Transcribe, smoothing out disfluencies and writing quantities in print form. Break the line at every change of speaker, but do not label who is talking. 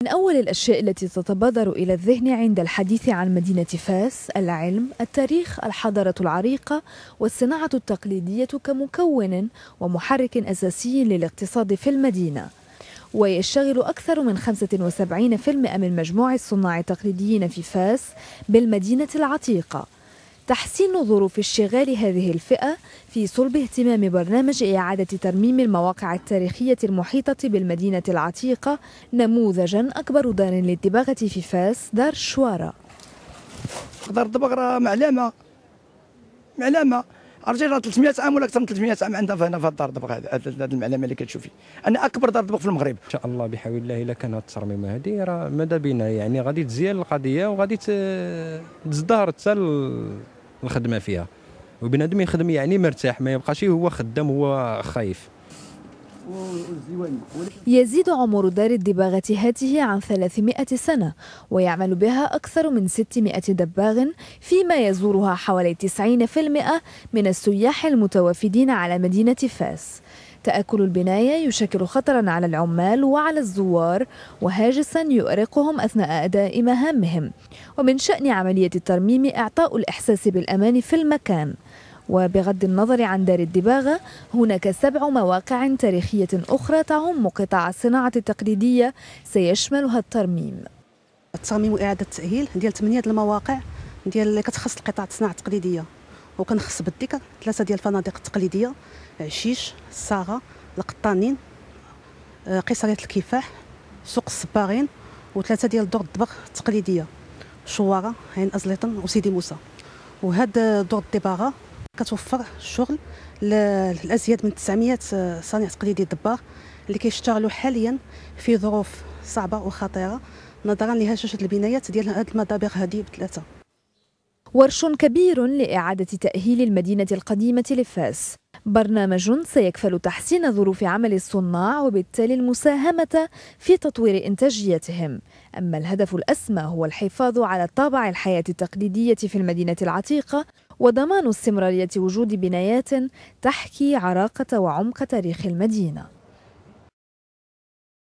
من أول الأشياء التي تتبادر إلى الذهن عند الحديث عن مدينة فاس العلم، التاريخ، الحضارة العريقة والصناعة التقليدية كمكون ومحرك أساسي للاقتصاد في المدينة. ويشتغل أكثر من 75% من مجموع الصناع التقليديين في فاس بالمدينة العتيقة. تحسين ظروف اشتغال هذه الفئة في صلب اهتمام برنامج إعادة ترميم المواقع التاريخية المحيطة بالمدينة العتيقة نموذجا أكبر دار للدباغة في فاس دار الشوارة.
دار الدباغ راه معلمة رجل راه 300 عام ولا اكثر من 300 عام عندها هنا في دار الدباغ. هذه المعلمة اللي كتشوفي انا اكبر دار دباغ في المغرب.
ان شاء الله بحول الله الا كانت الترميمه هذه راه ماذا بينا يعني غادي تزيان القضيه وغادي تزدهر حتى الخدمه فيها، وبنادم يخدم يعني مرتاح، ما يبقاش هو خدام هو خايف.
يزيد عمر دار الدباغة هذه عن 300 سنة، ويعمل بها أكثر من 600 دباغ، فيما يزورها حوالي 90% من السياح المتوافدين على مدينة فاس. تآكل البناية يشكل خطرا على العمال وعلى الزوار وهاجسا يؤرقهم أثناء أداء مهامهم، ومن شأن عملية الترميم إعطاء الإحساس بالأمان في المكان. وبغض النظر عن دار الدباغة، هناك 7 مواقع تاريخية أخرى تعم قطاع الصناعة التقليدية سيشملها الترميم.
الترميم وإعادة التأهيل ديال 8 المواقع ديال اللي كتخص القطاع الصناعة التقليدية، وكنخص بالذكر 3 ديال الفنادق التقليدية: عشيش، الصاغة، القطانين، قصرية الكفاح، سوق الصباغين، و3 ديال دور الدباغ التقليدية: شوارة، عين أزليطن وسيدي موسى. وهاد دور الدباغة كتوفر الشغل للأزيد من 900 صانع تقليدي دباغ اللي كيشتغلوا حاليا في ظروف صعبة وخطيرة نظرا لهشاشة البنايات ديال هاد المدابغ هذه ب3.
ورش كبير لإعادة تأهيل المدينة القديمة لفاس، برنامج سيكفل تحسين ظروف عمل الصناع وبالتالي المساهمة في تطوير إنتاجيتهم. أما الهدف الأسمى هو الحفاظ على طابع الحياة التقليدية في المدينة العتيقة وضمان استمرارية وجود بنايات تحكي عراقة وعمق تاريخ المدينة.